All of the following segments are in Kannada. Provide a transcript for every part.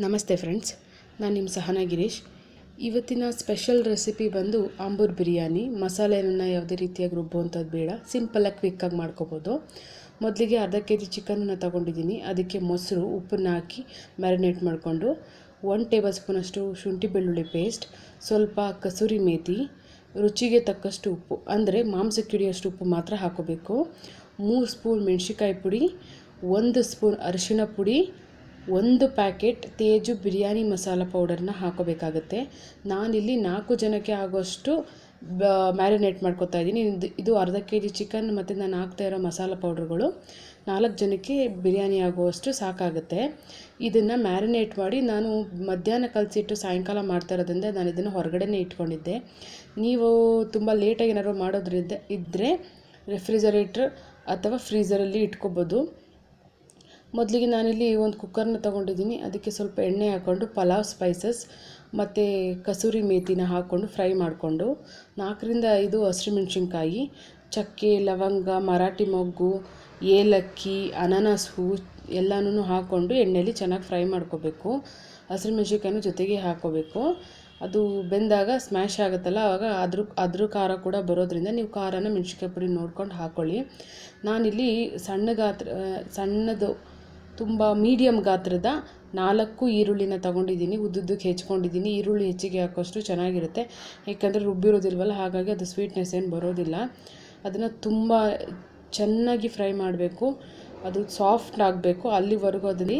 ನಮಸ್ತೆ ಫ್ರೆಂಡ್ಸ್, ನಾನು ನಿಮ್ಮ ಸಹನಾ ಗಿರೀಶ್. ಇವತ್ತಿನ ಸ್ಪೆಷಲ್ ರೆಸಿಪಿ ಬಂದು ಆಂಬೂರ್ ಬಿರಿಯಾನಿ. ಮಸಾಲೆಯನ್ನು ಯಾವುದೇ ರೀತಿಯಾಗಿ ರುಬ್ಬುವಂಥದ್ದು ಬೇಡ, ಸಿಂಪಲ್ಲಾಗಿ ಕ್ವಿಕ್ಕಾಗಿ ಮಾಡ್ಕೋಬೋದು. ಮೊದಲಿಗೆ ಅರ್ಧ ಕೆಜಿ ಚಿಕನನ್ನು ತೊಗೊಂಡಿದ್ದೀನಿ. ಅದಕ್ಕೆ ಮೊಸರು, ಉಪ್ಪನ್ನು ಹಾಕಿ ಮ್ಯಾರಿನೇಟ್ ಮಾಡಿಕೊಂಡು 1 ಟೇಬಲ್ ಸ್ಪೂನಷ್ಟು ಶುಂಠಿ ಬೆಳ್ಳುಳ್ಳಿ ಪೇಸ್ಟ್, ಸ್ವಲ್ಪ ಕಸೂರಿ ಮೇಥಿ, ರುಚಿಗೆ ತಕ್ಕಷ್ಟು ಉಪ್ಪು, ಅಂದರೆ ಮಾಂಸಕ್ಕೆ ಹಿಡಿಯೋಷ್ಟು ಉಪ್ಪು ಮಾತ್ರ ಹಾಕೋಬೇಕು. 3 ಸ್ಪೂನ್ ಮೆಣಸಿಕಾಯಿ ಪುಡಿ, 1 ಸ್ಪೂನ್ ಅರಿಶಿಣ ಪುಡಿ, 1 ಪ್ಯಾಕೆಟ್ ತೇಜು ಬಿರಿಯಾನಿ ಮಸಾಲ ಪೌಡರ್ನ ಹಾಕೋಬೇಕಾಗತ್ತೆ. ನಾನಿಲ್ಲಿ 4 ಜನಕ್ಕೆ ಆಗೋಷ್ಟು ಮ್ಯಾರಿನೇಟ್ ಮಾಡ್ಕೊತಾ ಇದ್ದೀನಿ. ಇದು ಅರ್ಧ ಕೆಜಿ ಚಿಕನ್ ಮತ್ತು ನಾನು ಹಾಕ್ತಾ ಇರೋ ಮಸಾಲ ಪೌಡ್ರುಗಳು 4 ಜನಕ್ಕೆ ಬಿರಿಯಾನಿ ಆಗುವಷ್ಟು ಸಾಕಾಗುತ್ತೆ. ಇದನ್ನು ಮ್ಯಾರಿನೇಟ್ ಮಾಡಿ ನಾನು ಮಧ್ಯಾಹ್ನ ಕಲಸಿಟ್ಟು ಸಾಯಂಕಾಲ ಮಾಡ್ತಾ ಇರೋದ್ರಿಂದ ನಾನು ಇದನ್ನು ಹೊರಗಡೆನೇ ಇಟ್ಕೊಂಡಿದ್ದೆ. ನೀವು ತುಂಬ ಲೇಟಾಗಿ ಏನಾದ್ರು ಮಾಡೋದ್ರಿಂದ ಇದ್ದರೆ ರೆಫ್ರಿಜರೇಟ್ರ್ ಅಥವಾ ಫ್ರೀಝರಲ್ಲಿ ಇಟ್ಕೋಬೋದು. ಮೊದಲಿಗೆ ನಾನಿಲ್ಲಿ ಒಂದು ಕುಕ್ಕರ್ನ ತೊಗೊಂಡಿದ್ದೀನಿ. ಅದಕ್ಕೆ ಸ್ವಲ್ಪ ಎಣ್ಣೆ ಹಾಕ್ಕೊಂಡು ಪಲಾವ್ ಸ್ಪೈಸಸ್ ಮತ್ತು ಕಸೂರಿ ಮೇಥಿನ ಹಾಕ್ಕೊಂಡು ಫ್ರೈ ಮಾಡಿಕೊಂಡು 4ರಿಂದ 5 ಹಸಿಮೆಣ್ಸಿನ್ಕಾಯಿ, ಚಕ್ಕೆ, ಲವಂಗ, ಮರಾಠಿ ಮೊಗ್ಗು, ಏಲಕ್ಕಿ, ಅನಾನಸ್ ಹೂವು ಎಲ್ಲನೂ ಹಾಕ್ಕೊಂಡು ಎಣ್ಣೆಯಲ್ಲಿ ಚೆನ್ನಾಗಿ ಫ್ರೈ ಮಾಡ್ಕೋಬೇಕು. ಹಸಿಮೆಣ್ಸಿನ್ಕಾಯಿನೂ ಜೊತೆಗೆ ಹಾಕ್ಕೋಬೇಕು. ಅದು ಬೆಂದಾಗ ಸ್ಮ್ಯಾಶ್ ಆಗುತ್ತಲ್ಲ, ಆವಾಗ ಅದ್ರ ಖಾರ ಕೂಡ ಬರೋದ್ರಿಂದ ನೀವು ಖಾರನ ಮೆಣಸಿನ್ಕಾಯಿ ಪುಡಿ ನೋಡ್ಕೊಂಡು ಹಾಕ್ಕೊಳ್ಳಿ. ನಾನಿಲ್ಲಿ ಸಣ್ಣದು ತುಂಬ ಮೀಡಿಯಮ್ ಗಾತ್ರದ 4 ಈರುಳ್ಳಿನ ತೊಗೊಂಡಿದ್ದೀನಿ. ಉದ್ದುದ್ದಕ್ಕೆ ಹೆಚ್ಕೊಂಡಿದ್ದೀನಿ. ಈರುಳ್ಳಿ ಹೆಚ್ಚಿಗೆ ಹಾಕೋಷ್ಟು ಚೆನ್ನಾಗಿರುತ್ತೆ, ಏಕೆಂದರೆ ರುಬ್ಬಿರೋದಿಲ್ವಲ್ಲ, ಹಾಗಾಗಿ ಅದು ಸ್ವೀಟ್ನೆಸ್ ಏನು ಬರೋದಿಲ್ಲ. ಅದನ್ನು ತುಂಬ ಚೆನ್ನಾಗಿ ಫ್ರೈ ಮಾಡಬೇಕು. ಅದು ಸಾಫ್ಟ್ ಆಗಬೇಕು. ಅಲ್ಲಿವರೆಗೂ ಅದನ್ನು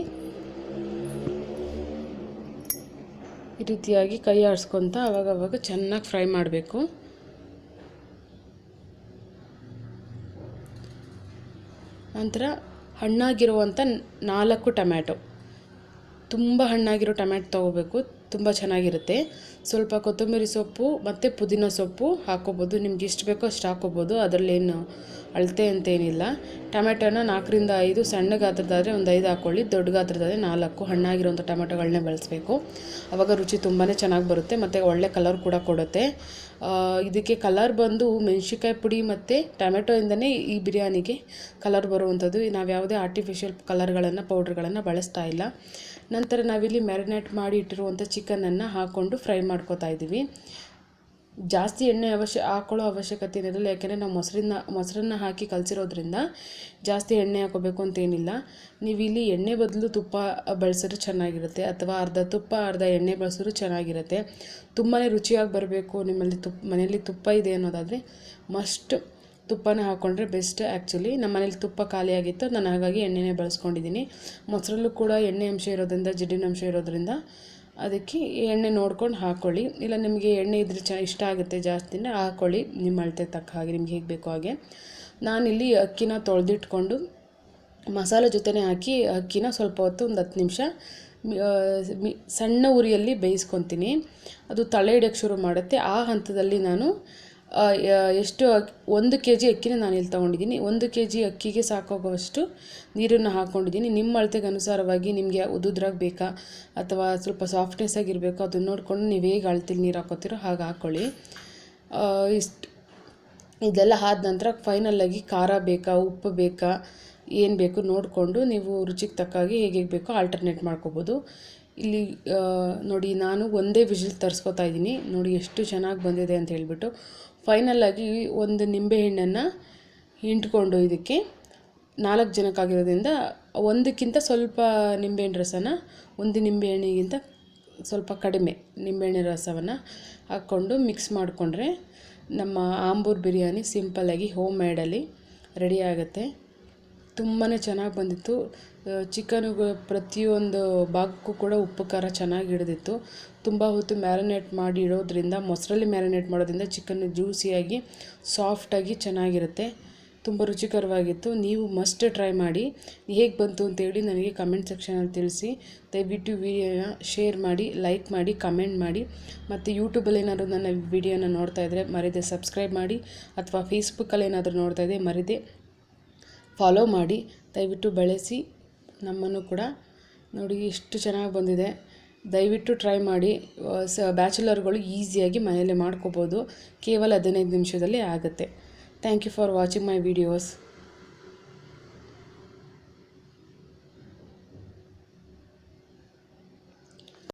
ಈ ರೀತಿಯಾಗಿ ಕೈ ಆಡಿಸ್ಕೊತ ಅವಾಗವಾಗ ಚೆನ್ನಾಗಿ ಫ್ರೈ ಮಾಡಬೇಕು. ನಂತರ ಹಣ್ಣಾಗಿರುವಂಥ 4 ಟೊಮ್ಯಾಟೊ, ತುಂಬ ಹಣ್ಣಾಗಿರೋ ಟೊಮ್ಯಾಟೊ ತೊಗೋಬೇಕು, ತುಂಬ ಚೆನ್ನಾಗಿರುತ್ತೆ. ಸ್ವಲ್ಪ ಕೊತ್ತಂಬರಿ ಸೊಪ್ಪು ಮತ್ತು ಪುದೀನ ಸೊಪ್ಪು ಹಾಕ್ಕೋಬೋದು. ನಿಮ್ಗೆ ಎಷ್ಟು ಬೇಕೋ ಅಷ್ಟು ಹಾಕ್ಕೋಬೋದು, ಅದರಲ್ಲೇನು ಅಳತೆ ಅಂತೇನಿಲ್ಲ. ಟೊಮ್ಯಾಟೊನ 4ರಿಂದ 5 ಸಣ್ಣ ಗಾತ್ರದಾದರೆ ಒಂದು 5 ಹಾಕ್ಕೊಳ್ಳಿ, ದೊಡ್ಡ ಗಾತ್ರದಾದರೆ 4. ಹಣ್ಣಾಗಿರೋಂಥ ಟೊಮ್ಯಾಟೊಗಳನ್ನೇ ಬಳಸಬೇಕು. ಆವಾಗ ರುಚಿ ತುಂಬಾ ಚೆನ್ನಾಗಿ ಬರುತ್ತೆ ಮತ್ತು ಒಳ್ಳೆ ಕಲರ್ ಕೂಡ ಕೊಡುತ್ತೆ. ಇದಕ್ಕೆ ಕಲರ್ ಬಂದು ಮೆಣಸಿನ್ಕಾಯಿ ಪುಡಿ ಮತ್ತು ಟೊಮೆಟೊಯಿಂದನೇ ಈ ಬಿರಿಯಾನಿಗೆ ಕಲರ್ ಬರುವಂಥದ್ದು. ನಾವು ಯಾವುದೇ ಆರ್ಟಿಫಿಷಿಯಲ್ ಕಲರ್ಗಳನ್ನು ಪೌಡ್ರ್ಗಳನ್ನು ಬಳಸ್ತಾ ಇಲ್ಲ. ನಂತರ ನಾವಿಲ್ಲಿ ಮ್ಯಾರಿನೇಟ್ ಮಾಡಿ ಇಟ್ಟಿರುವಂಥ ಚಿಕನನ್ನು ಹಾಕ್ಕೊಂಡು ಫ್ರೈ ಮಾಡ್ಕೋತಾ ಇದ್ದೀವಿ. ಜಾಸ್ತಿ ಎಣ್ಣೆ ಹಾಕ್ಕೊಳ್ಳೋ ಅವಶ್ಯಕತೆ ಇರೋದಿಲ್ಲ, ಯಾಕೆಂದರೆ ನಾವು ಮೊಸರನ್ನ ಹಾಕಿ ಕಲಸಿರೋದ್ರಿಂದ ಜಾಸ್ತಿ ಎಣ್ಣೆ ಹಾಕೋಬೇಕು ಅಂತೇನಿಲ್ಲ. ನೀವು ಇಲ್ಲಿ ಎಣ್ಣೆ ಬದಲು ತುಪ್ಪ ಬಳಸಿದ್ರೆ ಚೆನ್ನಾಗಿರುತ್ತೆ, ಅಥವಾ ಅರ್ಧ ತುಪ್ಪ ಅರ್ಧ ಎಣ್ಣೆ ಬಳಸಿದ್ರು ಚೆನ್ನಾಗಿರುತ್ತೆ. ತುಂಬಾ ರುಚಿಯಾಗಿ ಬರಬೇಕು, ಮನೆಯಲ್ಲಿ ತುಪ್ಪ ಇದೆ ಅನ್ನೋದಾದರೆ ಮಸ್ಟ್ ತುಪ್ಪನೇ ಹಾಕ್ಕೊಂಡ್ರೆ ಬೆಸ್ಟ್. ಆ್ಯಕ್ಚುಲಿ ನಮ್ಮ ಮನೇಲಿ ತುಪ್ಪ ಖಾಲಿಯಾಗಿತ್ತು, ನಾನು ಹಾಗಾಗಿ ಎಣ್ಣೆನೇ ಬಳಸ್ಕೊಂಡಿದ್ದೀನಿ. ಮೊಸರಲ್ಲೂ ಕೂಡ ಎಣ್ಣೆ ಅಂಶ ಇರೋದ್ರಿಂದ, ಜಿಡ್ಡಿನ ಅಂಶ ಇರೋದ್ರಿಂದ ಅದಕ್ಕೆ ಎಣ್ಣೆ ನೋಡ್ಕೊಂಡು ಹಾಕ್ಕೊಳ್ಳಿ. ಇಲ್ಲ ನಿಮಗೆ ಎಣ್ಣೆ ಇದ್ರೆ ಇಷ್ಟ ಆಗುತ್ತೆ ಜಾಸ್ತಿನೇ ಹಾಕ್ಕೊಳ್ಳಿ, ನಿಮ್ಮ ಅಳತೆ ತಕ್ಕ ಹಾಗೆ, ನಿಮ್ಗೆ ಹೇಗೆ ಬೇಕೋ ಹಾಗೆ. ನಾನಿಲ್ಲಿ ಅಕ್ಕಿನ ತೊಳೆದಿಟ್ಕೊಂಡು ಮಸಾಲೆ ಜೊತೆನೇ ಹಾಕಿ ಅಕ್ಕಿನ ಸ್ವಲ್ಪ ಹೊತ್ತು ಒಂದು 10 ನಿಮಿಷ ಸಣ್ಣ ಉರಿಯಲ್ಲಿ ಬೇಯಿಸ್ಕೊತೀನಿ. ಅದು ತಳೆ ಹಿಡಿಯೋಕ್ಕೆ ಶುರು ಮಾಡುತ್ತೆ. ಆ ಹಂತದಲ್ಲಿ ನಾನು 1 ಕೆಜಿ ಅಕ್ಕಿನ ನಾನಿಲ್ಲಿ ತೊಗೊಂಡಿದ್ದೀನಿ. 1 ಕೆಜಿ ಅಕ್ಕಿಗೆ ಸಾಕಾಗುವಷ್ಟು ನೀರನ್ನು ಹಾಕ್ಕೊಂಡಿದ್ದೀನಿ. ನಿಮ್ಮ ಅಳತೆಗೆ ಅನುಸಾರವಾಗಿ ನಿಮಗೆ ಉದ್ದುದ್ರಾಗಿ ಬೇಕಾ ಅಥವಾ ಸ್ವಲ್ಪ ಸಾಫ್ಟ್ನೆಸ್ ಆಗಿರಬೇಕು ಅದನ್ನು ನೋಡಿಕೊಂಡು ನೀವು ಹೇಗೆ ಅಳತೆಲಿ ನೀರು ಹಾಕೋತೀರೋ ಹಾಗೆ ಹಾಕ್ಕೊಳ್ಳಿ. ಇದೆಲ್ಲ ಆದ ನಂತರ ಫೈನಲ್ಲಾಗಿ ಖಾರ ಬೇಕಾ, ಉಪ್ಪು ಬೇಕಾ, ಏನು ಬೇಕು ನೋಡಿಕೊಂಡು ನೀವು ರುಚಿಗೆ ತಕ್ಕಾಗಿ ಹೇಗೆ ಬೇಕೋ ಆಲ್ಟರ್ನೇಟ್ ಮಾಡ್ಕೋಬೋದು. ಇಲ್ಲಿ ನೋಡಿ, ನಾನು ಒಂದೇ ವಿಜಿಲ್ ತರಿಸ್ಕೊತಾ ಇದ್ದೀನಿ. ನೋಡಿ ಎಷ್ಟು ಚೆನ್ನಾಗಿ ಬಂದಿದೆ ಅಂತ ಹೇಳ್ಬಿಟ್ಟು. ಫೈನಲ್ಲಾಗಿ ಒಂದು ನಿಂಬೆಹಣ್ಣನ್ನು ಹಿಂಡ್ಕೊಂಡು ಇದಕ್ಕೆ 4 ಜನಕ್ಕಾಗಿರೋದ್ರಿಂದ ಒಂದಕ್ಕಿಂತ ಸ್ವಲ್ಪ ನಿಂಬೆಹಣ್ಣು ರಸನ, ಒಂದು ನಿಂಬೆಹಣ್ಣಿಗಿಂತ ಸ್ವಲ್ಪ ಕಡಿಮೆ ನಿಂಬೆಹಣ್ಣಿನ ರಸವನ್ನು ಹಾಕ್ಕೊಂಡು ಮಿಕ್ಸ್ ಮಾಡಿಕೊಂಡ್ರೆ ನಮ್ಮ ಆಂಬೂರ್ ಬಿರಿಯಾನಿ ಸಿಂಪಲ್ಲಾಗಿ ಹೋಮ್ ಮೇಡಲ್ಲಿ ರೆಡಿ ಆಗುತ್ತೆ. ತುಂಬಾ ಚೆನ್ನಾಗಿ ಬಂದಿತ್ತು. ಚಿಕನ್ಗೆ ಪ್ರತಿಯೊಂದು ಭಾಗಕ್ಕೂ ಕೂಡ ಉಪ್ಪು ಖಾರ ಚೆನ್ನಾಗಿ ಹಿಡಿದಿತ್ತು. ತುಂಬ ಹೊತ್ತು ಮ್ಯಾರಿನೇಟ್ ಮಾಡಿ ಇಡೋದ್ರಿಂದ, ಮೊಸರಲ್ಲಿ ಮ್ಯಾರಿನೇಟ್ ಮಾಡೋದ್ರಿಂದ ಚಿಕನ್ ಜ್ಯೂಸಿಯಾಗಿ ಸಾಫ್ಟಾಗಿ ಚೆನ್ನಾಗಿರುತ್ತೆ. ತುಂಬ ರುಚಿಕರವಾಗಿತ್ತು. ನೀವು ಮಸ್ಟ್ ಟ್ರೈ ಮಾಡಿ. ಹೇಗೆ ಬಂತು ಅಂತೇಳಿ ನನಗೆ ಕಮೆಂಟ್ ಸೆಕ್ಷನಲ್ಲಿ ತಿಳಿಸಿ. ದಯವಿಟ್ಟು ವಿಡಿಯೋನ ಶೇರ್ ಮಾಡಿ, ಲೈಕ್ ಮಾಡಿ, ಕಮೆಂಟ್ ಮಾಡಿ. ಮತ್ತು ಯೂಟ್ಯೂಬಲ್ಲಿ ಏನಾದರೂ ನನ್ನ ವಿಡಿಯೋನ ನೋಡ್ತಾ ಇದ್ದರೆ ಮರೀದೆ ಸಬ್ಸ್ಕ್ರೈಬ್ ಮಾಡಿ, ಅಥವಾ ಫೇಸ್ಬುಕ್ಕಲ್ಲಿ ಏನಾದರೂ ನೋಡ್ತಾ ಇದ್ದರೆ ಮರೀದೆ ಫಾಲೋ ಮಾಡಿ. ದಯವಿಟ್ಟು ಬಳಸಿ ನಮ್ಮನ್ನು ಕೂಡ. ನೋಡಿ ಎಷ್ಟು ಚೆನ್ನಾಗಿ ಬಂದಿದೆ. ದಯವಿಟ್ಟು ಟ್ರೈ ಮಾಡಿ. ಬ್ಯಾಚುಲರ್ಗಳು ಈಸಿಯಾಗಿ ಮನೆಯಲ್ಲೇ ಮಾಡ್ಕೋಬೋದು. ಕೇವಲ 15 ನಿಮಿಷದಲ್ಲಿ ಆಗುತ್ತೆ. Thank you for watching my videos.